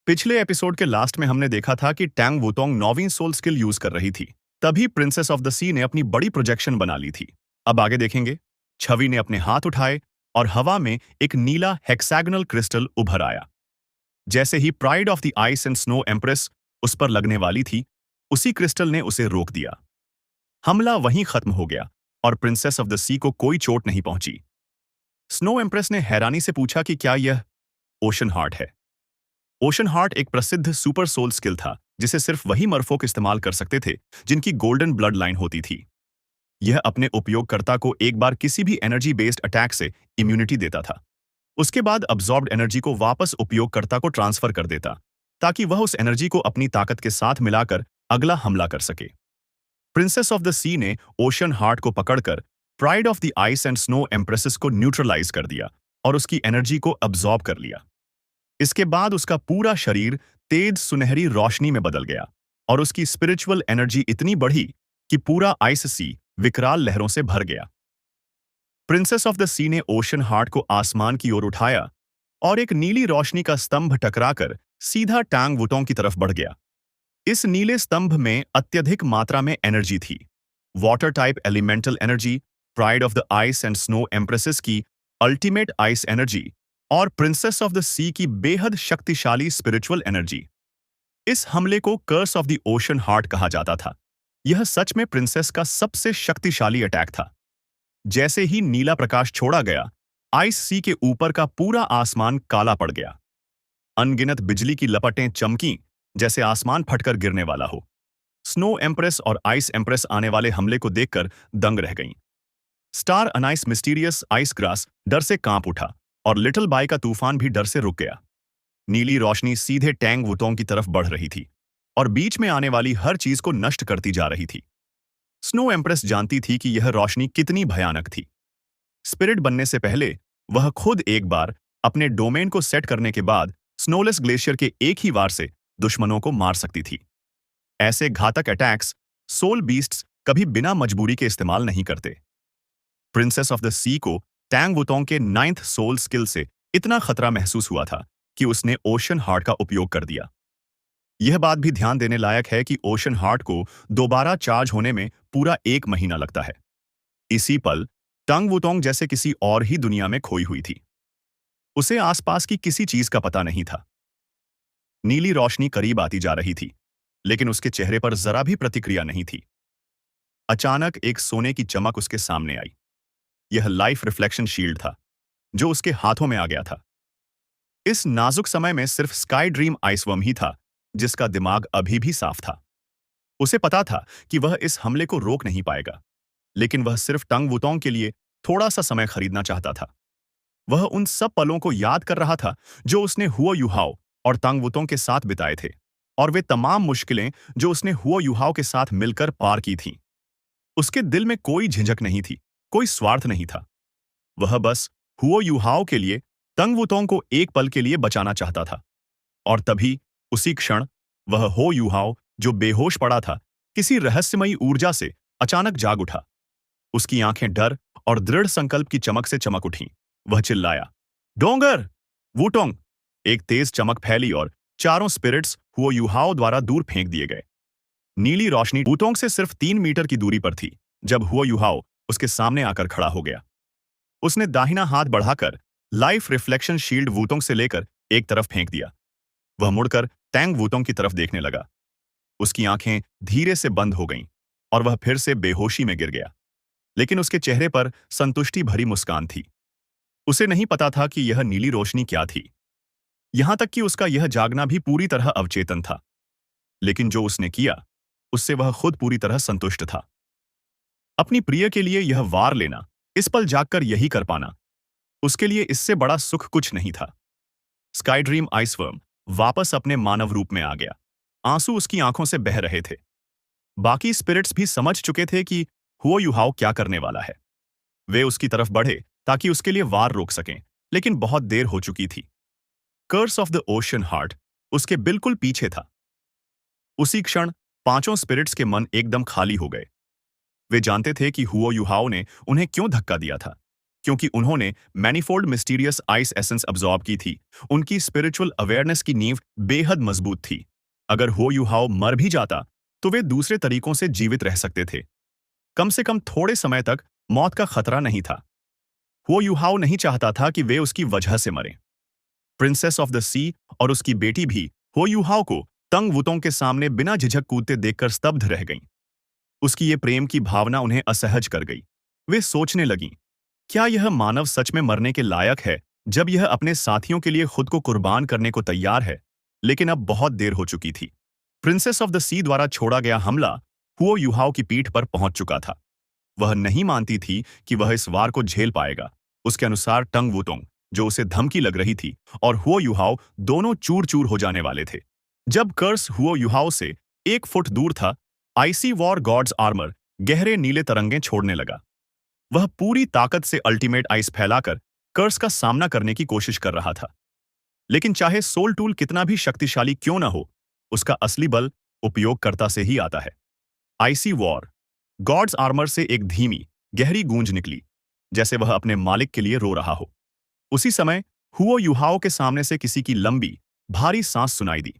पिछले एपिसोड के लास्ट में हमने देखा था कि टैंग वुतोंग नौवीं सोल स्किल यूज कर रही थी। तभी प्रिंसेस ऑफ द सी ने अपनी बड़ी प्रोजेक्शन बना ली थी। अब आगे देखेंगे। छवि ने अपने हाथ उठाए और हवा में एक नीला हेक्सागोनल क्रिस्टल उभर आया। जैसे ही pride of the ice and snow empress उस पर लगने वाली थी, उसी क्रिस्टल ने उसे रोक दिया। हमला वहीं खत्म हो गया और प्रिंसेस ऑफ द सी को कोई चोट नहीं पहुंची। स्नो एम्प्रेस ने हैरानी से पूछा कि क्या यह ओशन हार्ट है। ओशन हार्ट एक प्रसिद्ध सुपर सोल स्किल था जिसे सिर्फ वही मरफोक इस्तेमाल कर सकते थे जिनकी गोल्डन ब्लड लाइन होती थी। यह अपने उपयोगकर्ता को एक बार किसी भी एनर्जी बेस्ड अटैक से इम्यूनिटी देता था। उसके बाद अब्जॉर्ब्ड एनर्जी को वापस उपयोगकर्ता को ट्रांसफर कर देता, ताकि वह उस एनर्जी को अपनी ताकत के साथ मिलाकर अगला हमला कर सके। प्रिंसेस ऑफ द सी ने ओशन हार्ट को पकड़कर pride of the ice and snow एम्प्रेसेस को न्यूट्रलाइज कर दिया और उसकी एनर्जी को अब्जॉर्ब कर लिया। इसके बाद उसका पूरा शरीर तेज सुनहरी रोशनी में बदल गया और उसकी स्पिरिचुअल एनर्जी इतनी बढ़ी कि पूरा आइस सी विकराल लहरों से भर गया। प्रिंसेस ऑफ द सी ने ओशन हार्ट को आसमान की ओर उठाया और एक नीली रोशनी का स्तंभ टकराकर सीधा टैंग वुतोंग की तरफ बढ़ गया। इस नीले स्तंभ में अत्यधिक मात्रा में एनर्जी थी। Water type elemental energy, pride of the ice and snow empresses की अल्टीमेट आइस एनर्जी और प्रिंसेस ऑफ द सी की बेहद शक्तिशाली स्पिरिचुअल एनर्जी। इस हमले को curse of the ocean heart कहा जाता था। यह सच में प्रिंसेस का सबसे शक्तिशाली अटैक था। जैसे ही नीला प्रकाश छोड़ा गया, आइस सी के ऊपर का पूरा आसमान काला पड़ गया। अनगिनत बिजली की लपटें चमकीं, जैसे आसमान फटकर गिरने वाला हो। स्नो एम्प्रेस और आइस एम्प्रेस आने वाले हमले को देखकर दंग रह गईं। Star anise mysterious ice grass डर से कांप उठा और लिटिल बाई का तूफान भी डर से रुक गया। नीली रोशनी सीधे टैंग वुतोंग की तरफ बढ़ रही थी और बीच में आने वाली हर चीज को नष्ट करती जा रही थी। स्नो एम्प्रेस जानती थी कि यह रोशनी कितनी भयानक थी। स्पिरिट बनने से पहले वह खुद एक बार अपने डोमेन को सेट करने के बाद स्नोलेस ग्लेशियर के एक ही वार से दुश्मनों को मार सकती थी। ऐसे घातक अटैक्स सोल बीस्ट्स कभी बिना मजबूरी के इस्तेमाल नहीं करते। प्रिंसेस ऑफ द सी को टैंग वुतोंग के 9th सोल स्किल से इतना खतरा महसूस हुआ था कि उसने ओशन हार्ट का उपयोग कर दिया। यह बात भी ध्यान देने लायक है कि ओशन हार्ट को दोबारा चार्ज होने में पूरा 1 महीना लगता है। इसी पल टैंग वुतोंग जैसे किसी और ही दुनिया में खोई हुई थी। उसे आसपास की किसी चीज का पता नहीं था। नीली रोशनी करीब आती जा रही थी, लेकिन उसके चेहरे पर जरा भी प्रतिक्रिया नहीं थी। अचानक एक सोने की चमक उसके सामने आई। यह लाइफ रिफ्लेक्शन शील्ड था, जो उसके हाथों में आ गया था। इस नाजुक समय में सिर्फ स्काई ड्रीम आइसवर्म ही था जिसका दिमाग अभी भी साफ था। उसे पता था कि वह इस हमले को रोक नहीं पाएगा, लेकिन वह सिर्फ टैंग वुतोंग के लिए थोड़ा सा समय खरीदना चाहता था। वह उन सब पलों को याद कर रहा था जो उसने हुओ युहाओ और टैंग वुतोंग के साथ बिताए थे, और वे तमाम मुश्किलें जो उसने हुओ युहाओ के साथ मिलकर पार की थीं। उसके दिल में कोई झिझक नहीं थी, कोई स्वार्थ नहीं था। वह बस हुओ युहाओ के लिए टैंग वुतोंग को एक पल के लिए बचाना चाहता था। और तभी उसी क्षण वह हो युहाओ, जो बेहोश पड़ा था, किसी रहस्यमयी ऊर्जा से अचानक जाग उठा। उसकी आंखें डर और दृढ़ संकल्प की चमक से चमक उठीं। वह चिल्लाया, डोंगर वुटोंग। एक तेज चमक फैली और चारों स्पिरिट्स हुओ युहाओ द्वारा दूर फेंक दिए गए। नीली रोशनी वुटोंग से सिर्फ 3 मीटर की दूरी पर थी जब हुओ युहाओ उसके सामने आकर खड़ा हो गया। उसने दाहिना हाथ बढ़ाकर लाइफ रिफ्लेक्शन शील्ड वुटोंग से लेकर एक तरफ फेंक दिया। वह मुड़कर टैंग वुतोंग की तरफ देखने लगा। उसकी आंखें धीरे से बंद हो गईं और वह फिर से बेहोशी में गिर गया, लेकिन उसके चेहरे पर संतुष्टि भरी मुस्कान थी। उसे नहीं पता था कि यह नीली रोशनी क्या थी, यहां तक कि उसका यह जागना भी पूरी तरह अवचेतन था। लेकिन जो उसने किया, उससे वह खुद पूरी तरह संतुष्ट था। अपनी प्रिय के लिए यह वार लेना, इस पल जागकर यही कर पाना, उसके लिए इससे बड़ा सुख कुछ नहीं था। स्काई ड्रीम आइसवर्म वापस अपने मानव रूप में आ गया। आंसू उसकी आंखों से बह रहे थे। बाकी स्पिरिट्स भी समझ चुके थे कि हुओ युहाओ क्या करने वाला है। वे उसकी तरफ बढ़े ताकि उसके लिए वार रोक सकें, लेकिन बहुत देर हो चुकी थी। Curse of the ocean heart उसके बिल्कुल पीछे था। उसी क्षण 5 स्पिरिट्स के मन एकदम खाली हो गए। वे जानते थे कि हुओ युहाओ ने उन्हें क्यों धक्का दिया था, क्योंकि उन्होंने manifold mysterious ice essence absorb की थी। उनकी स्पिरिचुअल अवेयरनेस की नींव बेहद मजबूत थी। अगर हो युहाओ मर भी जाता तो वे दूसरे तरीकों से जीवित रह सकते थे। कम से कम थोड़े समय तक मौत का खतरा नहीं था। हो युहाओ नहीं चाहता था कि वे उसकी वजह से मरें। प्रिंसेस ऑफ द सी और उसकी बेटी भी हो युहाओ को तंग वुतोंग के सामने बिना झिझक कूदते देखकर स्तब्ध रह गईं। उसकी ये प्रेम की भावना उन्हें असहज कर गई। वे सोचने लगीं, क्या यह मानव सच में मरने के लायक है जब यह अपने साथियों के लिए खुद को कुर्बान करने को तैयार है? लेकिन अब बहुत देर हो चुकी थी। प्रिंसेस ऑफ द सी द्वारा छोड़ा गया हमला हुओ युहाओ की पीठ पर पहुंच चुका था। वह नहीं मानती थी कि वह इस वार को झेल पाएगा। उसके अनुसार टंग वुतोंग, जो उसे धमकी लग रही थी, और हुओ युहाओ दोनों चूर चूर हो जाने वाले थे। जब कर्स हुओ युहाओ से 1 फुट दूर था, आइसी वॉर गॉड्स आर्मर गहरे नीले तरंगे छोड़ने लगा। वह पूरी ताकत से अल्टीमेट आइस फैलाकर कर्स का सामना करने की कोशिश कर रहा था। लेकिन चाहे सोल टूल कितना भी शक्तिशाली क्यों न हो, उसका असली बल उपयोगकर्ता से ही आता है। आइसी वॉर गॉड्स आर्मर से एक धीमी, गहरी गूंज निकली, जैसे वह अपने मालिक के लिए रो रहा हो। उसी समय हुओ युहाओ के सामने से किसी की लंबी, भारी सांस सुनाई दी,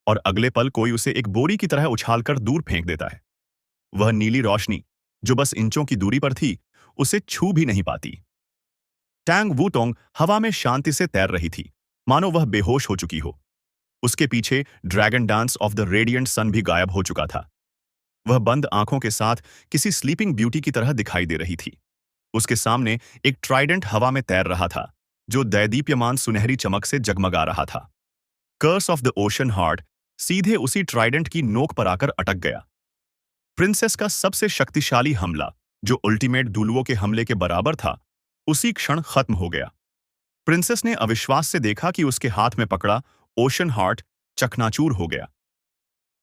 और अगले पल कोई उसे एक बोरी की तरह उछालकर दूर फेंक देता है। वह नीली रोशनी, जो बस इंचों की दूरी पर थी, उसे छू भी नहीं पाती। टैंग वुतोंग हवा में शांति से तैर रही थी, मानो वह बेहोश हो चुकी हो। उसके पीछे dragon dance of the radiant sun भी गायब हो चुका था। वह बंद आंखों के साथ किसी स्लीपिंग ब्यूटी की तरह दिखाई दे रही थी। उसके सामने एक ट्राइडेंट हवा में तैर रहा था, जो दैदीप्यमान सुनहरी चमक से जगमगा रहा था। Curse of the ocean heart सीधे उसी ट्राइडेंट की नोक पर आकर अटक गया। प्रिंसेस का सबसे शक्तिशाली हमला, जो अल्टीमेट दुलुओं के हमले के बराबर था, उसी क्षण खत्म हो गया। प्रिंसेस ने अविश्वास से देखा कि उसके हाथ में पकड़ा ओशन हार्ट चकनाचूर हो गया।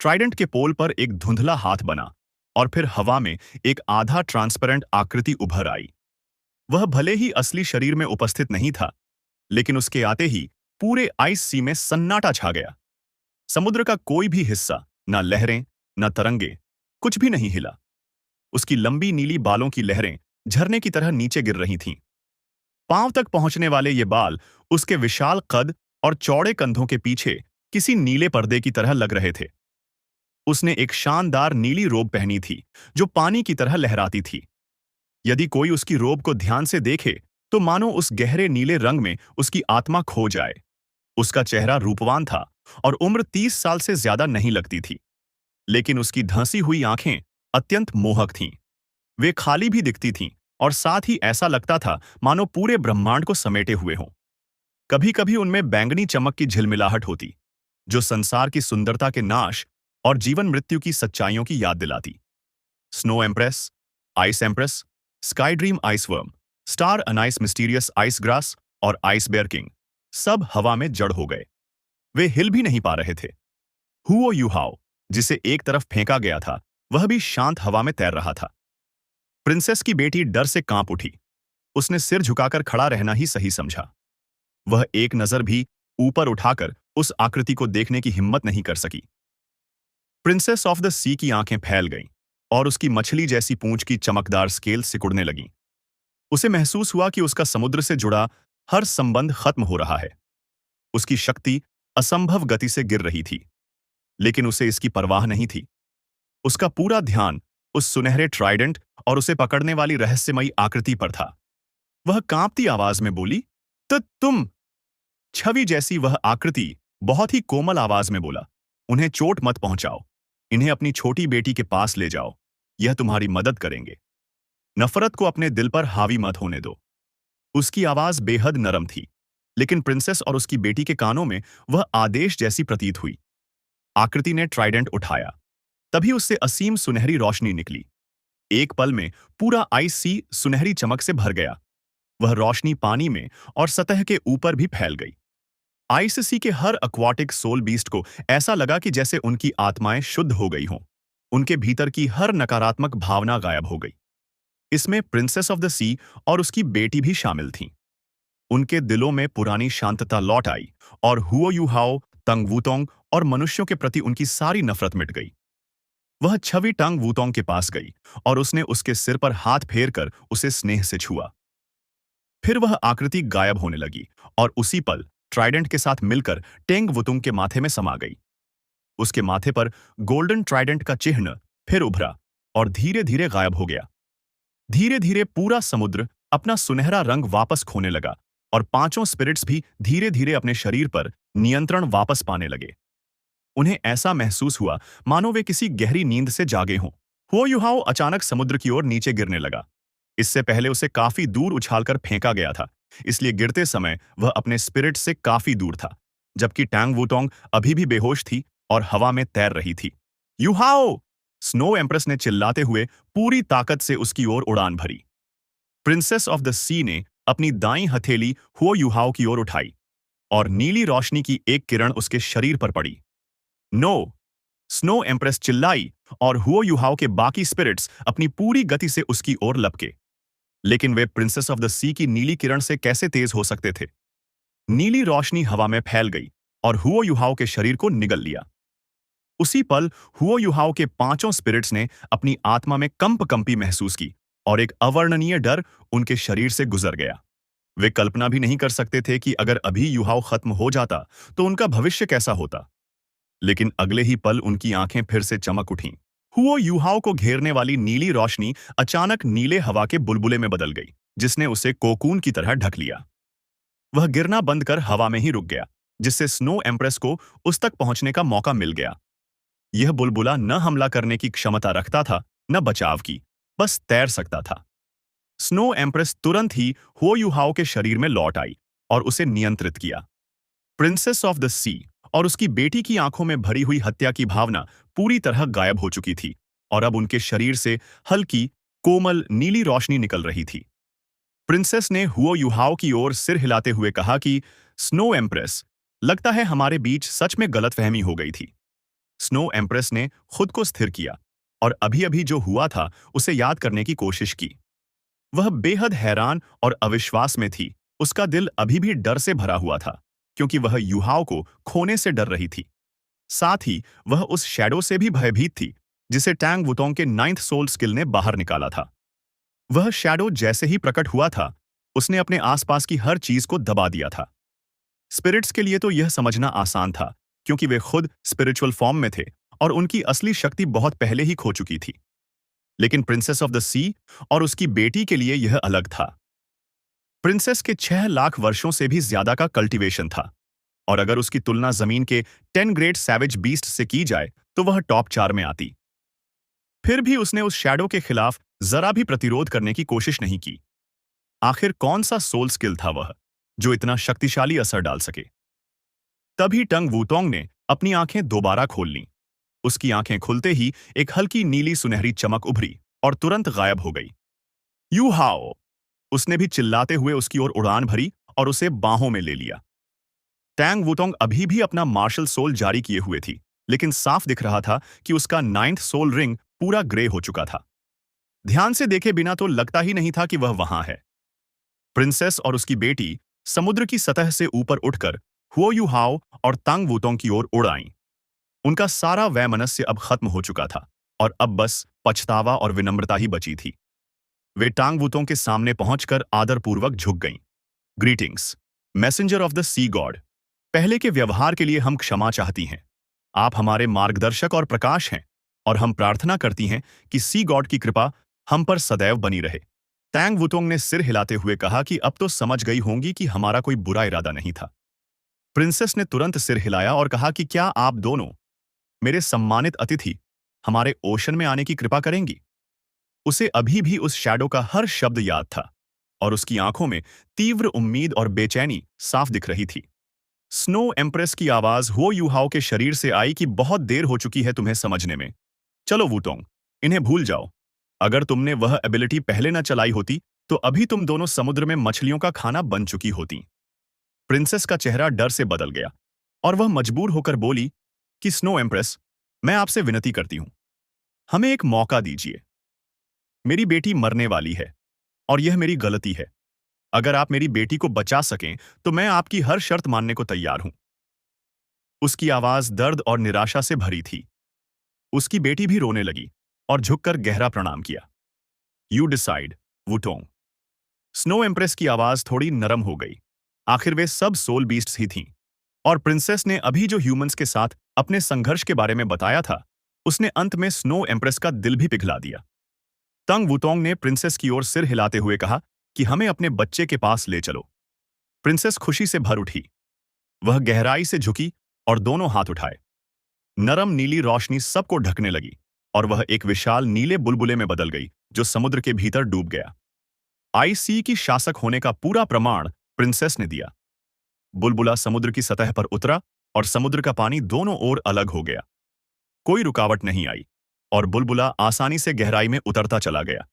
ट्राइडेंट के पोल पर एक धुंधला हाथ बना, और फिर हवा में एक आधा ट्रांसपेरेंट आकृति उभर आई। वह भले ही असली शरीर में उपस्थित नहीं था, लेकिन उसके आते ही पूरे आइस सी में सन्नाटा छा गया। समुद्र का कोई भी हिस्सा, न लहरें न तरंगे, कुछ भी नहीं हिला। उसकी लंबी नीली बालों की लहरें झरने की तरह नीचे गिर रही थीं। पांव तक पहुंचने वाले ये बाल उसके विशाल कद और चौड़े कंधों के पीछे किसी नीले पर्दे की तरह लग रहे थे। उसने एक शानदार नीली रोब पहनी थी, जो पानी की तरह लहराती थी। यदि कोई उसकी रोब को ध्यान से देखे तो मानो उस गहरे नीले रंग में उसकी आत्मा खो जाए। उसका चेहरा रूपवान था और उम्र 30 साल से ज्यादा नहीं लगती थी, लेकिन उसकी धंसी हुई आंखें अत्यंत मोहक थीं। वे खाली भी दिखती थीं, और साथ ही ऐसा लगता था मानो पूरे ब्रह्मांड को समेटे हुए हों। कभी कभी उनमें बैंगनी चमक की झिलमिलाहट होती, जो संसार की सुंदरता के नाश और जीवन मृत्यु की सच्चाइयों की याद दिलाती। Snow empress, ice empress, sky dream ice worm, star anise mysterious ice grass और आइस बेयर किंग सब हवा में जड़ हो गए। वे हिल भी नहीं पा रहे थे। हुओ युहाओ, जिसे एक तरफ फेंका गया था, वह भी शांत हवा में तैर रहा था। प्रिंसेस की बेटी डर से कांप उठी। उसने सिर झुकाकर खड़ा रहना ही सही समझा। वह एक नजर भी ऊपर उठाकर उस आकृति को देखने की हिम्मत नहीं कर सकी। प्रिंसेस ऑफ द सी की आंखें फैल गईं, और उसकी मछली जैसी पूंछ की चमकदार स्केल सिकुड़ने लगीं। उसे महसूस हुआ कि उसका समुद्र से जुड़ा हर संबंध खत्म हो रहा है। उसकी शक्ति असंभव गति से गिर रही थी, लेकिन उसे इसकी परवाह नहीं थी। उसका पूरा ध्यान उस सुनहरे ट्राइडेंट और उसे पकड़ने वाली रहस्यमयी आकृति पर था। वह कांपती आवाज में बोली, तो तुम। छवि जैसी वह आकृति बहुत ही कोमल आवाज में बोला, उन्हें चोट मत पहुंचाओ। इन्हें अपनी छोटी बेटी के पास ले जाओ। यह तुम्हारी मदद करेंगे। नफरत को अपने दिल पर हावी मत होने दो। उसकी आवाज बेहद नरम थी, लेकिन प्रिंसेस और उसकी बेटी के कानों में वह आदेश जैसी प्रतीत हुई। आकृति ने ट्राइडेंट उठाया। तभी उससे असीम सुनहरी रोशनी निकली। एक पल में पूरा आइस सी सुनहरी चमक से भर गया। वह रोशनी पानी में और सतह के ऊपर भी फैल गई। आइस सी के हर एक्वाटिक सोल बीस्ट को ऐसा लगा कि जैसे उनकी आत्माएं शुद्ध हो गई हों। उनके भीतर की हर नकारात्मक भावना गायब हो गई। इसमें प्रिंसेस ऑफ द सी और उसकी बेटी भी शामिल थीं। उनके दिलों में पुरानी शांतता लौट आई, और हुओ युहाओ, तंग वुतोंग और मनुष्यों के प्रति उनकी सारी नफरत मिट गई। वह छवि टंग वुतोंग के पास गई, और उसने उसके सिर पर हाथ फेर कर उसे स्नेह से छुआ। फिर वह आकृति गायब होने लगी और उसी पल ट्राइडेंट के साथ मिलकर टेंग वुतुंग के माथे में समा गई। उसके माथे पर गोल्डन ट्राइडेंट का चिन्ह फिर उभरा और धीरे धीरे गायब हो गया। धीरे धीरे पूरा समुद्र अपना सुनहरा रंग वापस खोने लगा और पांचों स्पिरिट्स भी धीरे धीरे अपने शरीर पर नियंत्रण वापस पाने लगे। उन्हें ऐसा महसूस हुआ मानो वे किसी गहरी नींद से जागे हों। हुओ युहाओ अचानक समुद्र की ओर नीचे गिरने लगा। इससे पहले उसे काफी दूर उछालकर फेंका गया था, इसलिए गिरते समय वह अपने स्पिरिट से काफी दूर था, जबकि टैंग वुतोंग अभी भी बेहोश थी और हवा में तैर रही थी। युहाओ! स्नो एम्प्रेस ने चिल्लाते हुए पूरी ताकत से उसकी ओर उड़ान भरी। प्रिंसेस ऑफ द सी ने अपनी दाईं हथेली हुओ युहाओ की ओर उठाई और नीली रोशनी की एक किरण उसके शरीर पर पड़ी। नो! स्नो एम्प्रेस चिल्लाई और हुओ युहाओ के बाकी स्पिरिट्स अपनी पूरी गति से उसकी ओर लपके। लेकिन वे प्रिंसेस ऑफ द सी की नीली किरण से कैसे तेज हो सकते थे? नीली रोशनी हवा में फैल गई और हुओ युहाओ के शरीर को निगल लिया। उसी पल हुओ युहाओ के पांचों स्पिरिट्स ने अपनी आत्मा में कंपी महसूस की और एक अवर्णनीय डर उनके शरीर से गुजर गया। वे कल्पना भी नहीं कर सकते थे कि अगर अभी युहाओ खत्म हो जाता तो उनका भविष्य कैसा होता। लेकिन अगले ही पल उनकी आंखें फिर से चमक उठीं। हुओ युहाओ को घेरने वाली नीली रोशनी अचानक नीले हवा के बुलबुले में बदल गई, जिसने उसे कोकून की तरह ढक लिया। वह गिरना बंद कर हवा में ही रुक गया, जिससे स्नो एम्प्रेस को उस तक पहुंचने का मौका मिल गया। यह बुलबुला न हमला करने की क्षमता रखता था, न बचाव की, बस तैर सकता था। स्नो एम्प्रेस तुरंत ही हुओ युहाओ के शरीर में लौट आई और उसे नियंत्रित किया। प्रिंसेस ऑफ द सी और उसकी बेटी की आंखों में भरी हुई हत्या की भावना पूरी तरह गायब हो चुकी थी और अब उनके शरीर से हल्की, कोमल नीली रोशनी निकल रही थी। प्रिंसेस ने हुओ युहाओ की ओर सिर हिलाते हुए कहा कि स्नो एम्प्रेस, लगता है हमारे बीच सच में गलतफहमी हो गई थी। स्नो एम्प्रेस ने खुद को स्थिर किया और अभी अभी जो हुआ था उसे याद करने की कोशिश की। वह बेहद हैरान और अविश्वास में थी। उसका दिल अभी भी डर से भरा हुआ था, क्योंकि वह युहाओ को खोने से डर रही थी। साथ ही वह उस शैडो से भी भयभीत थी जिसे टैंग वुतोंग के 9th सोल स्किल ने बाहर निकाला था। वह शैडो जैसे ही प्रकट हुआ था, उसने अपने आसपास की हर चीज को दबा दिया था। स्पिरिट्स के लिए तो यह समझना आसान था, क्योंकि वे खुद स्पिरिचुअल फॉर्म में थे और उनकी असली शक्ति बहुत पहले ही खो चुकी थी। लेकिन प्रिंसेस ऑफ द सी और उसकी बेटी के लिए यह अलग था। प्रिंसेस के 6 लाख वर्षों से भी ज्यादा का कल्टीवेशन था, और अगर उसकी तुलना जमीन के 10 ग्रेट सैवेज बीस्ट से की जाए तो वह टॉप 4 में आती। फिर भी उसने उस शैडो के खिलाफ जरा भी प्रतिरोध करने की कोशिश नहीं की। आखिर कौन सा सोल स्किल था वह जो इतना शक्तिशाली असर डाल सके? तभी टंग वुतोंग ने अपनी आंखें दोबारा खोल लीं। उसकी आंखें खुलते ही एक हल्की नीली सुनहरी चमक उभरी और तुरंत गायब हो गई। यू हाओ! उसने भी चिल्लाते हुए उसकी ओर उड़ान भरी और उसे बाहों में ले लिया। टैंग वुतोंग अभी भी अपना मार्शल सोल जारी किए हुए थी, लेकिन साफ दिख रहा था कि उसका 9th सोल रिंग पूरा ग्रे हो चुका था। ध्यान से देखे बिना तो लगता ही नहीं था कि वह वहां है। प्रिंसेस और उसकी बेटी समुद्र की सतह से ऊपर उठकर हुओ युहाओ और तांग वुतोंग की ओर उड़ आईं। उनका सारा वैमनस्य अब खत्म हो चुका था और अब बस पछतावा और विनम्रता ही बची थी। वे टांग वुतोंग के सामने पहुंचकर आदरपूर्वक झुक गईं। Greetings, messenger of the sea god. पहले के व्यवहार के लिए हम क्षमा चाहती हैं। आप हमारे मार्गदर्शक और प्रकाश हैं, और हम प्रार्थना करती हैं कि सी गॉड की कृपा हम पर सदैव बनी रहे। टैंग वुतोंग ने सिर हिलाते हुए कहा कि अब तो समझ गई होंगी कि हमारा कोई बुरा इरादा नहीं था। प्रिंसेस ने तुरंत सिर हिलाया और कहा कि क्या आप दोनों, मेरे सम्मानित अतिथि, हमारे ओशन में आने की कृपा करेंगी? उसे अभी भी उस शैडो का हर शब्द याद था और उसकी आंखों में तीव्र उम्मीद और बेचैनी साफ दिख रही थी। स्नो एम्प्रेस की आवाज हुओ युहाओ के शरीर से आई कि बहुत देर हो चुकी है तुम्हें समझने में। चलो वुतोंग, इन्हें भूल जाओ। अगर तुमने वह एबिलिटी पहले न चलाई होती तो अभी तुम दोनों समुद्र में मछलियों का खाना बन चुकी होती। प्रिंसेस का चेहरा डर से बदल गया और वह मजबूर होकर बोली कि स्नो एम्प्रेस, मैं आपसे विनती करती हूं, हमें एक मौका दीजिए। मेरी बेटी मरने वाली है और यह मेरी गलती है। अगर आप मेरी बेटी को बचा सकें तो मैं आपकी हर शर्त मानने को तैयार हूं। उसकी आवाज दर्द और निराशा से भरी थी। उसकी बेटी भी रोने लगी और झुककर गहरा प्रणाम किया। You decide, Wutong. Snow empress की आवाज थोड़ी नरम हो गई। आखिर वे सब सोल बीस्ट्स ही थीं। और प्रिंसेस ने अभी जो ह्यूमंस के साथ अपने संघर्ष के बारे में बताया था, उसने अंत में स्नो एम्प्रेस का दिल भी पिघला दिया। तंग वुतोंग ने प्रिंसेस की ओर सिर हिलाते हुए कहा कि हमें अपने बच्चे के पास ले चलो। प्रिंसेस खुशी से भर उठी। वह गहराई से झुकी और दोनों हाथ उठाए। नरम नीली रोशनी सबको ढकने लगी और वह एक विशाल नीले बुलबुले में बदल गई जो समुद्र के भीतर डूब गया। आईसी की शासक होने का पूरा प्रमाण प्रिंसेस ने दिया। बुलबुला समुद्र की सतह पर उतरा और समुद्र का पानी दोनों ओर अलग हो गया। कोई रुकावट नहीं आई और बुलबुला आसानी से गहराई में उतरता चला गया।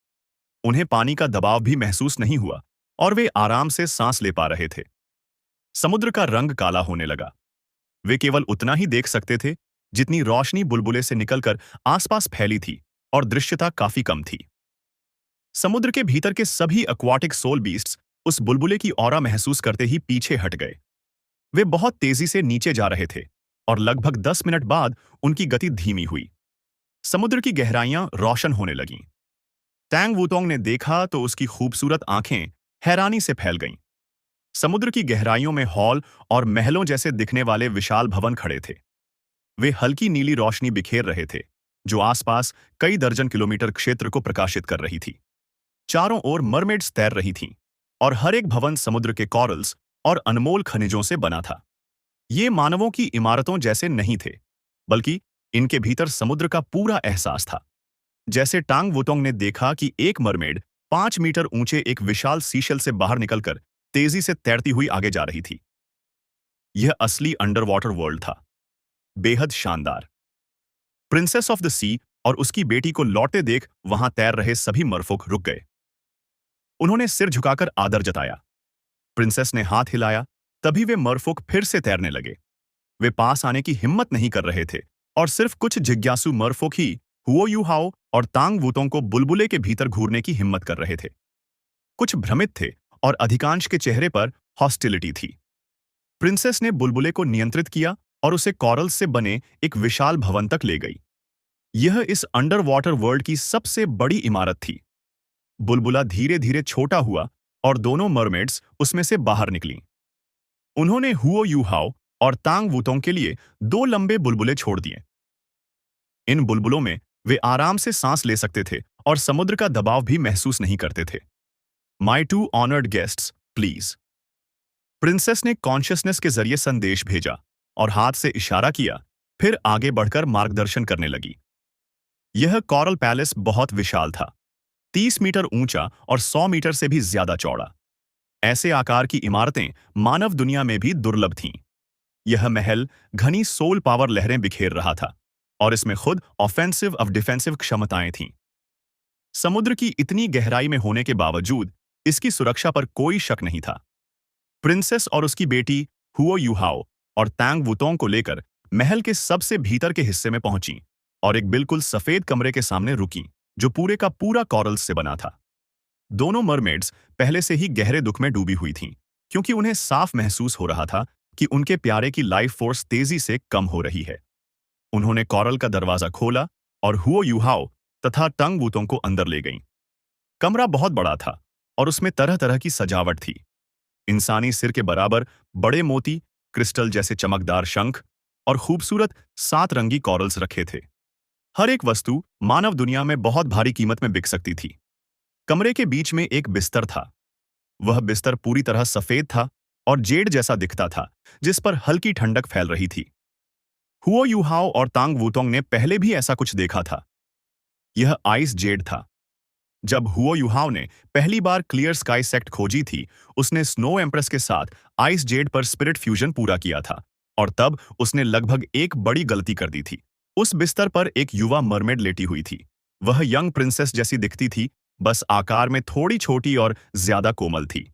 उन्हें पानी का दबाव भी महसूस नहीं हुआ और वे आराम से सांस ले पा रहे थे। समुद्र का रंग काला होने लगा। वे केवल उतना ही देख सकते थे जितनी रोशनी बुलबुले से निकलकर आसपास फैली थी और दृश्यता काफी कम थी। समुद्र के भीतर के सभी एक्वाटिक सोल बीस्ट्स उस बुलबुले की ऑरा महसूस करते ही पीछे हट गए। वे बहुत तेजी से नीचे जा रहे थे और लगभग 10 मिनट बाद उनकी गति धीमी हुई। समुद्र की गहराइयां रोशन होने लगीं। टैंग वुतोंग ने देखा तो उसकी खूबसूरत आंखें हैरानी से फैल गईं। समुद्र की गहराइयों में हॉल और महलों जैसे दिखने वाले विशाल भवन खड़े थे। वे हल्की नीली रोशनी बिखेर रहे थे जो आसपास कई दर्जन किलोमीटर क्षेत्र को प्रकाशित कर रही थी। चारों ओर मरमेड्स तैर रही थीं और हर एक भवन समुद्र के कॉरल्स और अनमोल खनिजों से बना था। ये मानवों की इमारतों जैसे नहीं थे, बल्कि इनके भीतर समुद्र का पूरा एहसास था। जैसे टांग वुतोंग ने देखा कि एक मरमेड 5 मीटर ऊंचे एक विशाल सीशल से बाहर निकलकर तेजी से तैरती हुई आगे जा रही थी। यह असली अंडर वाटर वर्ल्ड था, बेहद शानदार। प्रिंसेस ऑफ द सी और उसकी बेटी को लौटते देख वहां तैर रहे सभी मरफुक रुक गए। उन्होंने सिर झुकाकर आदर जताया। प्रिंसेस ने हाथ हिलाया, तभी वे मरफुक फिर से तैरने लगे। वे पास आने की हिम्मत नहीं कर रहे थे और सिर्फ कुछ जिज्ञासु मरफुक ही हुओ यूहाओ और तांग वुतोंग को बुलबुले के भीतर घूरने की हिम्मत कर रहे थे। कुछ भ्रमित थे और अधिकांश के चेहरे पर हॉस्टिलिटी थी। प्रिंसेस ने बुलबुले को नियंत्रित किया और उसे कॉरल्स से बने एक विशाल भवन तक ले गई। यह इस अंडर वाटर वर्ल्ड की सबसे बड़ी इमारत थी। बुलबुला धीरे धीरे छोटा हुआ और दोनों मरमेड्स उसमें से बाहर निकलीं। उन्होंने हुओ यूहाओ और तांग वुतोंग के लिए 2 लंबे बुलबुले छोड़ दिए। इन बुलबुलों में वे आराम से सांस ले सकते थे और समुद्र का दबाव भी महसूस नहीं करते थे। My two honoured guests, please. Princess ने कॉन्शियसनेस के जरिए संदेश भेजा और हाथ से इशारा किया, फिर आगे बढ़कर मार्गदर्शन करने लगी। यह कॉरल पैलेस बहुत विशाल था, 30 मीटर ऊंचा और 100 मीटर से भी ज्यादा चौड़ा। ऐसे आकार की इमारतें मानव दुनिया में भी दुर्लभ थीं। यह महल घनी सोल पावर लहरें बिखेर रहा था और इसमें खुद ऑफेंसिव और डिफेंसिव क्षमताएं थीं। समुद्र की इतनी गहराई में होने के बावजूद इसकी सुरक्षा पर कोई शक नहीं था। प्रिंसेस और उसकी बेटी हुओ यूहाओ और तांग वुतोंग को लेकर महल के सबसे भीतर के हिस्से में पहुंची और एक बिल्कुल सफेद कमरे के सामने रुकी जो पूरे का पूरा कॉरल्स से बना था। दोनों मरमेड्स पहले से ही गहरे दुख में डूबी हुई थीं, क्योंकि उन्हें साफ महसूस हो रहा था कि उनके प्यारे की लाइफ फोर्स तेजी से कम हो रही है। उन्होंने कॉरल का दरवाजा खोला और हुओ यूहाओ तथा टंग वुतोंग को अंदर ले गईं। कमरा बहुत बड़ा था और उसमें तरह तरह की सजावट थी। इंसानी सिर के बराबर बड़े मोती, क्रिस्टल जैसे चमकदार शंख और खूबसूरत 7 रंगी कॉरल्स रखे थे। हर एक वस्तु मानव दुनिया में बहुत भारी कीमत में बिक सकती थी। कमरे के बीच में एक बिस्तर था। वह बिस्तर पूरी तरह सफेद था और जेड जैसा दिखता था, जिस पर हल्की ठंडक फैल रही थी। हुओ यूहाओ और तांग वुतोंग ने पहले भी ऐसा कुछ देखा था। यह आइस जेड था। जब हुओ यूहाओ ने पहली बार क्लियर स्काई सेक्ट खोजी थी, उसने स्नो एम्प्रेस के साथ आइस जेड पर स्पिरिट फ्यूजन पूरा किया था और तब उसने लगभग एक बड़ी गलती कर दी थी। उस बिस्तर पर एक युवा मरमेड लेटी हुई थी। वह यंग प्रिंसेस जैसी दिखती थी, बस आकार में थोड़ी छोटी और ज्यादा कोमल थी।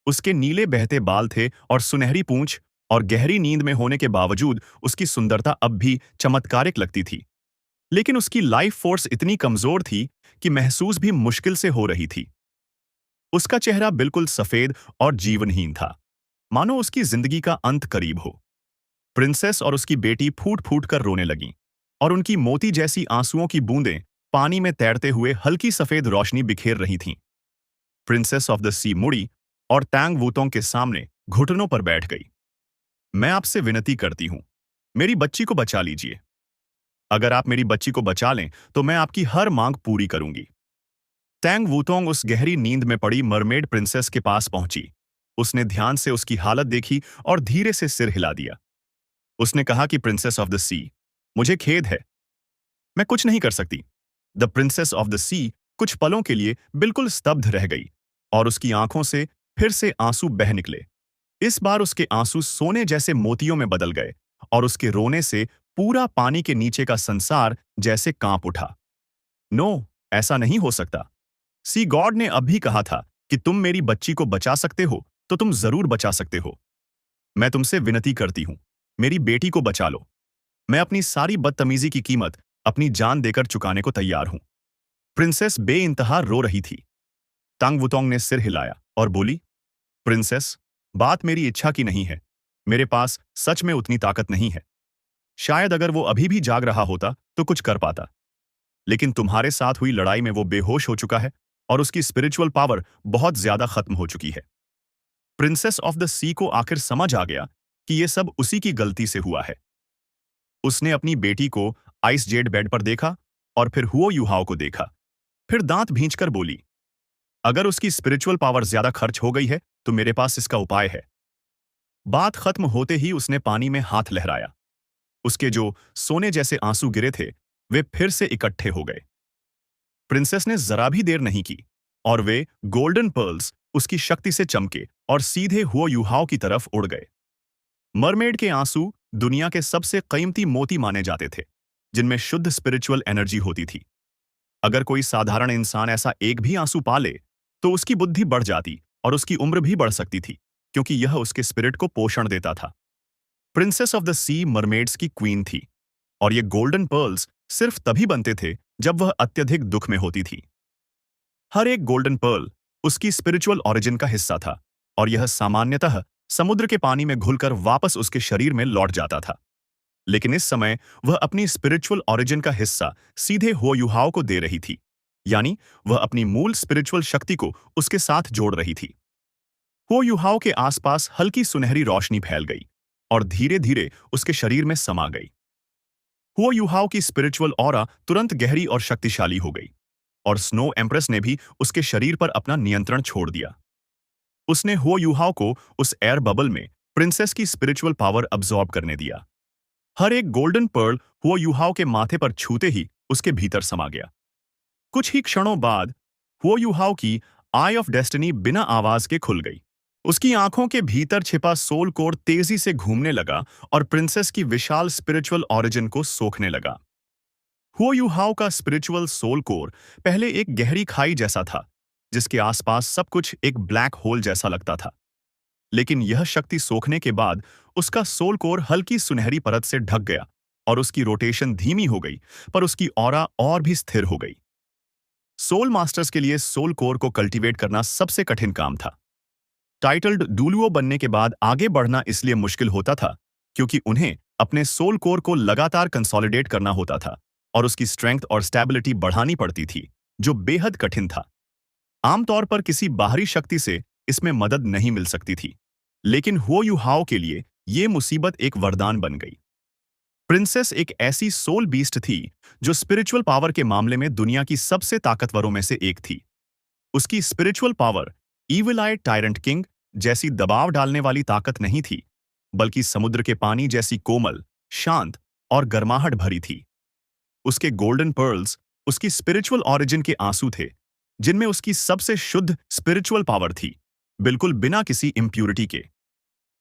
उसके नीले बहते बाल थे और सुनहरी पूंछ, और गहरी नींद में होने के बावजूद उसकी सुंदरता अब भी चमत्कारिक लगती थी। लेकिन उसकी लाइफ फोर्स इतनी कमजोर थी कि महसूस भी मुश्किल से हो रही थी। उसका चेहरा बिल्कुल सफेद और जीवनहीन था, मानो उसकी जिंदगी का अंत करीब हो। प्रिंसेस और उसकी बेटी फूट फूट कर रोने लगीं और उनकी मोती जैसी आंसुओं की बूंदें पानी में तैरते हुए हल्की सफेद रोशनी बिखेर रही थीं। प्रिंसेस ऑफ द सी मुड़ी और टैंग वूतोंग के सामने घुटनों पर बैठ गई। मैं आपसे विनती करती हूं, मेरी बच्ची को बचा लीजिए। अगर आप मेरी बच्ची को बचा लें तो मैं आपकी हर मांग पूरी करूंगी। टैंग वूतोंग उस गहरी नींद में पड़ी मरमेड प्रिंसेस के पास पहुंची। उसने ध्यान से उसकी हालत देखी और धीरे से सिर हिला दिया। उसने कहा कि प्रिंसेस ऑफ द सी, मुझे खेद है, मैं कुछ नहीं कर सकती। द प्रिंसेस ऑफ द सी कुछ पलों के लिए बिल्कुल स्तब्ध रह गई और उसकी आंखों से फिर से आंसू बह निकले। इस बार उसके आंसू सोने जैसे मोतियों में बदल गए और उसके रोने से पूरा पानी के नीचे का संसार जैसे कांप उठा। नो, ऐसा नहीं हो सकता। सी गॉड ने अब भी कहा था कि तुम मेरी बच्ची को बचा सकते हो तो तुम जरूर बचा सकते हो। मैं तुमसे विनती करती हूं, मेरी बेटी को बचा लो। मैं अपनी सारी बदतमीजी की कीमत अपनी जान देकर चुकाने को तैयार हूं। प्रिंसेस बेइंतहा रो रही थी। टांग वुतोंग ने सिर हिलाया और बोली, प्रिंसेस, बात मेरी इच्छा की नहीं है। मेरे पास सच में उतनी ताकत नहीं है। शायद अगर वो अभी भी जाग रहा होता तो कुछ कर पाता, लेकिन तुम्हारे साथ हुई लड़ाई में वो बेहोश हो चुका है और उसकी स्पिरिचुअल पावर बहुत ज्यादा खत्म हो चुकी है। प्रिंसेस ऑफ द सी को आखिर समझ आ गया कि ये सब उसी की गलती से हुआ है। उसने अपनी बेटी को आइस जेड बेड पर देखा और फिर हुओ युहाओ को देखा। फिर दांत भींचकर बोली, अगर उसकी स्पिरिचुअल पावर ज्यादा खर्च हो गई है तो मेरे पास इसका उपाय है। बात खत्म होते ही उसने पानी में हाथ लहराया। उसके जो सोने जैसे आंसू गिरे थे वे फिर से इकट्ठे हो गए। प्रिंसेस ने जरा भी देर नहीं की और वे गोल्डन पर्ल्स उसकी शक्ति से चमके और सीधे हुओ युहाओ की तरफ उड़ गए। मरमेड के आंसू दुनिया के सबसे कीमती मोती माने जाते थे, जिनमें शुद्ध स्पिरिचुअल एनर्जी होती थी। अगर कोई साधारण इंसान ऐसा एक भी आंसू पा ले तो उसकी बुद्धि बढ़ जाती और उसकी उम्र भी बढ़ सकती थी, क्योंकि यह उसके स्पिरिट को पोषण देता था। Princess of the sea mermaids की क्वीन थी और ये गोल्डन पर्ल्स सिर्फ तभी बनते थे जब वह अत्यधिक दुख में होती थी। हर एक गोल्डन पर्ल उसकी स्पिरिचुअल ओरिजिन का हिस्सा था और यह सामान्यतः समुद्र के पानी में घुलकर वापस उसके शरीर में लौट जाता था। लेकिन इस समय वह अपनी स्पिरिचुअल ओरिजिन का हिस्सा सीधे हो युहाओ को दे रही थी, यानी वह अपनी मूल स्पिरिचुअल शक्ति को उसके साथ जोड़ रही थी। हो युहाओ के आसपास हल्की सुनहरी रोशनी फैल गई और धीरे धीरे उसके शरीर में समा गई। हो युहाओ की स्पिरिचुअल ऑरा तुरंत गहरी और शक्तिशाली हो गई और स्नो एम्प्रेस ने भी उसके शरीर पर अपना नियंत्रण छोड़ दिया। उसने हो युहाओ को उस एयर बबल में प्रिंसेस की स्पिरिचुअल पावर अब्सॉर्ब करने दिया। हर एक गोल्डन पर्ल हुओ युहाओ के माथे पर छूते ही उसके भीतर समा गया। कुछ ही क्षणों बाद हुओ युहाओ की आई ऑफ डेस्टिनी बिना आवाज के खुल गई। उसकी आंखों के भीतर छिपा सोल कोर तेजी से घूमने लगा और प्रिंसेस की विशाल स्पिरिचुअल ओरिजिन को सोखने लगा। हुओ युहाओ का स्पिरिचुअल सोल कोर पहले एक गहरी खाई जैसा था, जिसके आसपास सब कुछ एक ब्लैक होल जैसा लगता था। लेकिन यह शक्ति सोखने के बाद उसका सोल कोर हल्की सुनहरी परत से ढक गया और उसकी रोटेशन धीमी हो गई, पर उसकी ऑरा और भी स्थिर हो गई। सोल मास्टर्स के लिए सोल कोर को कल्टीवेट करना सबसे कठिन काम था। टाइटल्ड डुलुओ बनने के बाद आगे बढ़ना इसलिए मुश्किल होता था क्योंकि उन्हें अपने सोल कोर को लगातार कंसोलिडेट करना होता था और उसकी स्ट्रेंथ और स्टेबिलिटी बढ़ानी पड़ती थी, जो बेहद कठिन था। आमतौर पर किसी बाहरी शक्ति से इसमें मदद नहीं मिल सकती थी, लेकिन हुओ युहाओ के लिए यह मुसीबत एक वरदान बन गई। प्रिंसेस एक ऐसी सोल बीस्ट थी जो स्पिरिचुअल पावर के मामले में दुनिया की सबसे ताकतवरों में से एक थी। उसकी स्पिरिचुअल पावर ईविल आई टायरेंट किंग जैसी दबाव डालने वाली ताकत नहीं थी, बल्कि समुद्र के पानी जैसी कोमल, शांत और गर्माहट भरी थी। उसके गोल्डन पर्ल्स उसकी स्पिरिचुअल ओरिजिन के आंसू थे, जिनमें उसकी सबसे शुद्ध स्पिरिचुअल पावर थी, बिल्कुल बिना किसी इम्प्यूरिटी के।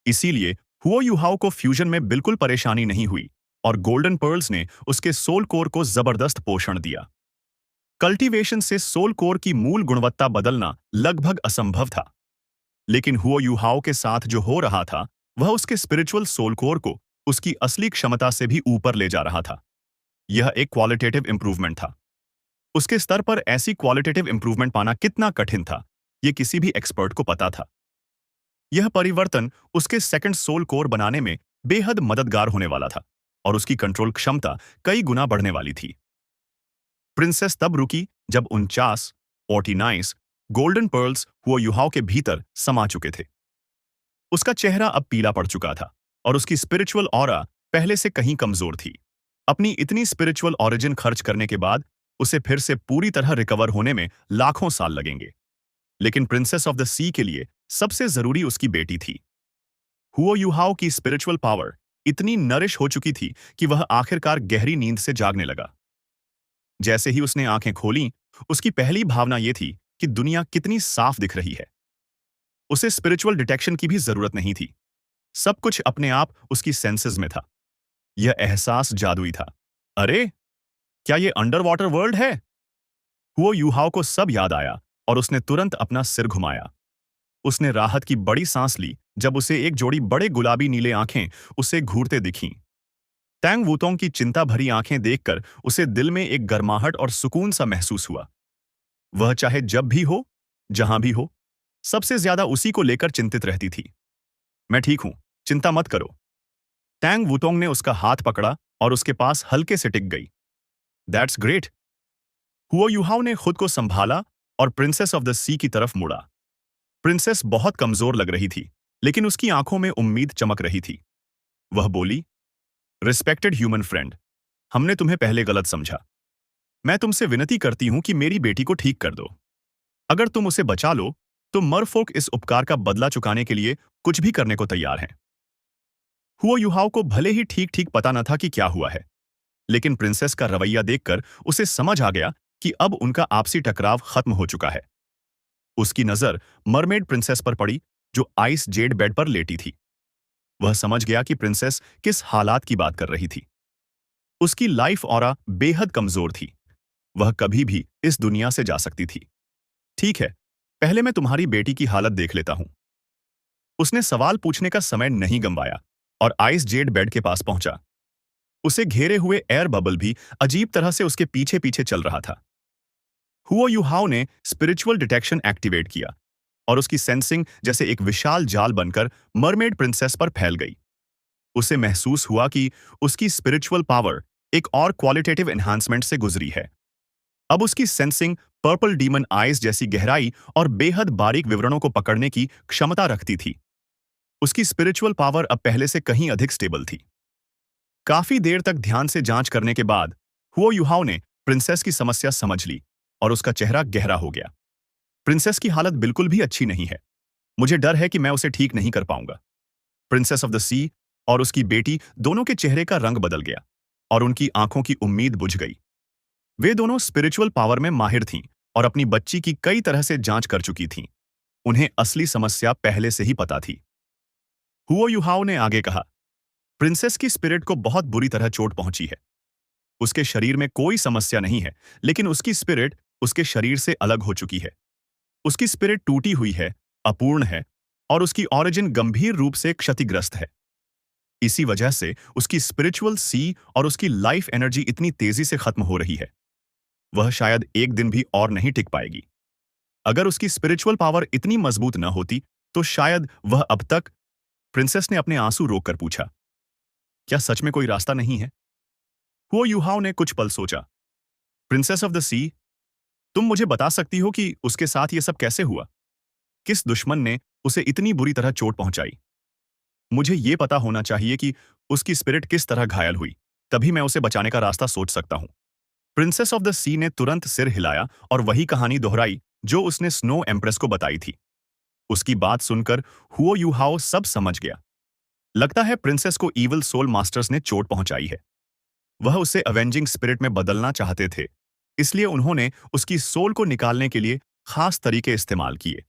इसीलिए हुओ युहाओ को फ्यूजन में बिल्कुल परेशानी नहीं हुई और गोल्डन पर्ल्स ने उसके सोल कोर को जबरदस्त पोषण दिया। कल्टीवेशन से सोल कोर की मूल गुणवत्ता बदलना लगभग असंभव था, लेकिन हुओ युहाओ के साथ जो हो रहा था वह उसके स्पिरिचुअल सोल कोर को उसकी असली क्षमता से भी ऊपर ले जा रहा था। यह एक क्वालिटेटिव इंप्रूवमेंट था। उसके स्तर पर ऐसी क्वालिटेटिव इंप्रूवमेंट पाना कितना कठिन था, यह किसी भी एक्सपर्ट को पता था। यह परिवर्तन उसके सेकंड सोल कोर बनाने में बेहद मददगार होने वाला था और उसकी कंट्रोल क्षमता कई गुना बढ़ने वाली थी। प्रिंसेस तब रुकी जब 49 गोल्डन पर्ल्स हुओ युहाओ के भीतर समा चुके थे। उसका चेहरा अब पीला पड़ चुका था और उसकी स्पिरिचुअल ऑरा पहले से कहीं कमजोर थी। अपनी इतनी स्पिरिचुअल ओरिजिन खर्च करने के बाद उसे फिर से पूरी तरह रिकवर होने में लाखों साल लगेंगे। लेकिन प्रिंसेस ऑफ द सी के लिए सबसे जरूरी उसकी बेटी थी। हुओ युहाओ की स्पिरिचुअल पावर इतनी नरिश हो चुकी थी कि वह आखिरकार गहरी नींद से जागने लगा। जैसे ही उसने आंखें खोलीं, उसकी पहली भावना यह थी कि दुनिया कितनी साफ दिख रही है। उसे स्पिरिचुअल डिटेक्शन की भी जरूरत नहीं थी। सब कुछ अपने आप उसकी सेंसेस में था। यह एहसास जादुई था। अरे, क्या यह अंडर वाटर वर्ल्ड है? हुओ युहाओ को सब याद आया और उसने तुरंत अपना सिर घुमाया। उसने राहत की बड़ी सांस ली जब उसे एक जोड़ी बड़े गुलाबी नीले आंखें उसे घूरते दिखीं। टैंग वूतोंग की चिंता भरी आंखें देखकर उसे दिल में एक गर्माहट और सुकून सा महसूस हुआ। वह चाहे जब भी हो, जहां भी हो, सबसे ज्यादा उसी को लेकर चिंतित रहती थी। मैं ठीक हूं, चिंता मत करो। टैंग वूतोंग ने उसका हाथ पकड़ा और उसके पास हल्के से टिक गई। That's great. हुओ युहाओ ने खुद को संभाला और प्रिंसेस ऑफ द सी की तरफ मुड़ा। प्रिंसेस बहुत कमजोर लग रही थी, लेकिन उसकी आंखों में उम्मीद चमक रही थी। वह बोली, रिस्पेक्टेड ह्यूमन फ्रेंड, हमने तुम्हें पहले गलत समझा। मैं तुमसे विनती करती हूं कि मेरी बेटी को ठीक कर दो। अगर तुम उसे बचा लो, तो मरफोक इस उपकार का बदला चुकाने के लिए कुछ भी करने को तैयार हैं। हुओ युहाओ को भले ही ठीक ठीक पता न था कि क्या हुआ है, लेकिन प्रिंसेस का रवैया देखकर उसे समझ आ गया कि अब उनका आपसी टकराव खत्म हो चुका है। उसकी नजर मरमेड प्रिंसेस पर पड़ी, जो आइस जेड बेड पर लेटी थी। वह समझ गया कि प्रिंसेस किस हालात की बात कर रही थी। उसकी लाइफ ऑरा बेहद कमजोर थी। वह कभी भी इस दुनिया से जा सकती थी। ठीक है, पहले मैं तुम्हारी बेटी की हालत देख लेता हूं। उसने सवाल पूछने का समय नहीं गंवाया और आइस जेड बेड के पास पहुंचा। उसे घेरे हुए एयर बबल भी अजीब तरह से उसके पीछे पीछे चल रहा था। हुओ युहाओ ने स्पिरिचुअल डिटेक्शन एक्टिवेट किया और उसकी सेंसिंग जैसे एक विशाल जाल बनकर मरमेड प्रिंसेस पर फैल गई। उसे महसूस हुआ कि उसकी स्पिरिचुअल पावर एक और क्वालिटेटिव एनहांसमेंट से गुजरी है। अब उसकी सेंसिंग पर्पल डीमन आइज जैसी गहराई और बेहद बारीक विवरणों को पकड़ने की क्षमता रखती थी। उसकी स्पिरिचुअल पावर अब पहले से कहीं अधिक स्टेबल थी। काफी देर तक ध्यान से जांच करने के बाद हुओ युहाओ ने प्रिंसेस की समस्या समझ ली और उसका चेहरा गहरा हो गया। प्रिंसेस की हालत बिल्कुल भी अच्छी नहीं है। मुझे डर है कि मैं उसे ठीक नहीं कर पाऊंगा। प्रिंसेस ऑफ द सी और उसकी बेटी दोनों के चेहरे का रंग बदल गया और उनकी आंखों की उम्मीद बुझ गई। वे दोनों स्पिरिचुअल पावर में माहिर थीं और अपनी बच्ची की कई तरह से जांच कर चुकी थीं। उन्हें असली समस्या पहले से ही पता थी। हुओ युहाओ ने आगे कहा, प्रिंसेस की स्पिरिट को बहुत बुरी तरह चोट पहुंची है। उसके शरीर में कोई समस्या नहीं है, लेकिन उसकी स्पिरिट उसके शरीर से अलग हो चुकी है। उसकी स्पिरिट टूटी हुई है, अपूर्ण है और उसकी ओरिजिन गंभीर रूप से क्षतिग्रस्त है। इसी वजह से उसकी स्पिरिचुअल सी और उसकी लाइफ एनर्जी इतनी तेजी से खत्म हो रही है। वह शायद एक दिन भी और नहीं टिक पाएगी। अगर उसकी स्पिरिचुअल पावर इतनी मजबूत न होती, तो शायद वह अब तक। प्रिंसेस ने अपने आंसू रोककर पूछा, क्या सच में कोई रास्ता नहीं है? हुओ युहाओ ने कुछ पल सोचा। प्रिंसेस ऑफ द सी, तुम मुझे बता सकती हो कि उसके साथ यह सब कैसे हुआ? किस दुश्मन ने उसे इतनी बुरी तरह चोट पहुंचाई? मुझे यह पता होना चाहिए कि उसकी स्पिरिट किस तरह घायल हुई, तभी मैं उसे बचाने का रास्ता सोच सकता हूं। प्रिंसेस ऑफ द सी ने तुरंत सिर हिलाया और वही कहानी दोहराई जो उसने स्नो एम्प्रेस को बताई थी। उसकी बात सुनकर हुओ युहाओ सब समझ गया। लगता है प्रिंसेस को इविल सोल मास्टर्स ने चोट पहुंचाई है। वह उसे अवेंजिंग स्पिरिट में बदलना चाहते थे, इसलिए उन्होंने उसकी सोल को निकालने के लिए खास तरीके इस्तेमाल किए।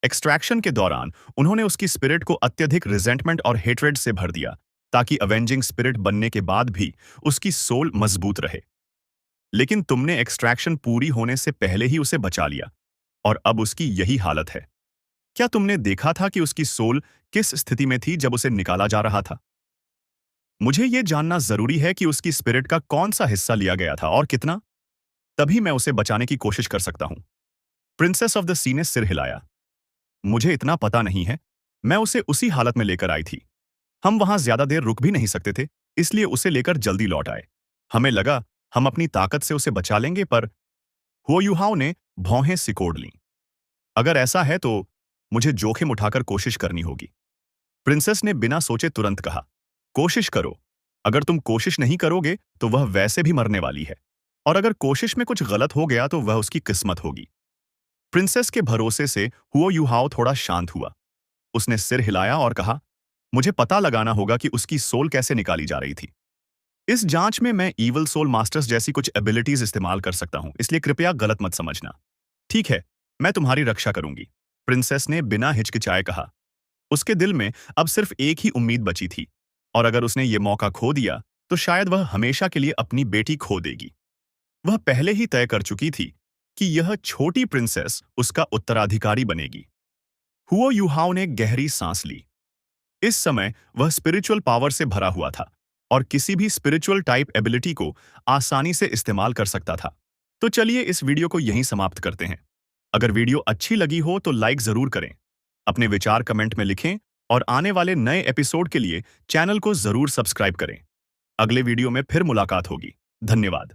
एक्सट्रैक्शन के दौरान उन्होंने उसकी स्पिरिट को अत्यधिक रिजेंटमेंट और हेट्रेड से भर दिया, ताकि अवेंजिंग स्पिरिट बनने के बाद भी उसकी सोल मजबूत रहे। लेकिन तुमने एक्सट्रैक्शन पूरी होने से पहले ही उसे बचा लिया और अब उसकी यही हालत है। क्या तुमने देखा था कि उसकी सोल किस स्थिति में थी जब उसे निकाला जा रहा था? मुझे यह जानना जरूरी है कि उसकी स्पिरिट का कौन सा हिस्सा लिया गया था और कितना। तभी मैं उसे बचाने की कोशिश कर सकता हूं। प्रिंसेस ऑफ द सी ने सिर हिलाया। मुझे इतना पता नहीं है। मैं उसे उसी हालत में लेकर आई थी। हम वहां ज्यादा देर रुक भी नहीं सकते थे, इसलिए उसे लेकर जल्दी लौट आए। हमें लगा हम अपनी ताकत से उसे बचा लेंगे, पर हुओ युहाओ ने भौहें सिकोड़ लीं। अगर ऐसा है तो मुझे जोखिम उठाकर कोशिश करनी होगी। प्रिंसेस ने बिना सोचे तुरंत कहा, कोशिश करो। अगर तुम कोशिश नहीं करोगे तो वह वैसे भी मरने वाली है, और अगर कोशिश में कुछ गलत हो गया तो वह उसकी किस्मत होगी। प्रिंसेस के भरोसे से हुओ युहाओ थोड़ा शांत हुआ। उसने सिर हिलाया और कहा, मुझे पता लगाना होगा कि उसकी सोल कैसे निकाली जा रही थी। इस जांच में मैं ईवल सोल मास्टर्स जैसी कुछ एबिलिटीज इस्तेमाल कर सकता हूं, इसलिए कृपया गलत मत समझना। ठीक है, मैं तुम्हारी रक्षा करूंगी, प्रिंसेस ने बिना हिचकिचाए कहा। उसके दिल में अब सिर्फ एक ही उम्मीद बची थी, और अगर उसने ये मौका खो दिया तो शायद वह हमेशा के लिए अपनी बेटी खो देगी। वह पहले ही तय कर चुकी थी कि यह छोटी प्रिंसेस उसका उत्तराधिकारी बनेगी। हुओ युहाओ ने गहरी सांस ली। इस समय वह स्पिरिचुअल पावर से भरा हुआ था और किसी भी स्पिरिचुअल टाइप एबिलिटी को आसानी से इस्तेमाल कर सकता था। तो चलिए इस वीडियो को यहीं समाप्त करते हैं। अगर वीडियो अच्छी लगी हो तो लाइक जरूर करें, अपने विचार कमेंट में लिखें और आने वाले नए एपिसोड के लिए चैनल को जरूर सब्सक्राइब करें। अगले वीडियो में फिर मुलाकात होगी। धन्यवाद।